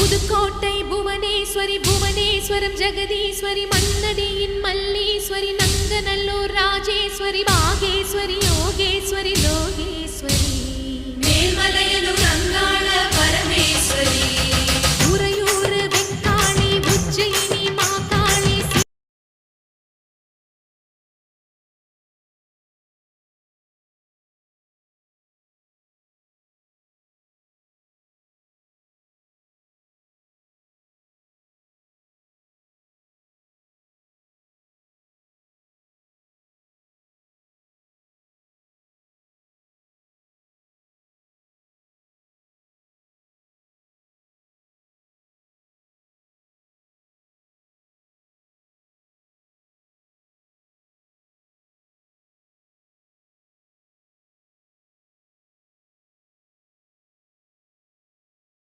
Pudukkottai Bhuvaneswari Puvaneswaram Jagadeeswari மன்னடியின் Malleswari Nanganallur Rajeswari Bageshwari Yogeswari Lokeswari Melmalayanur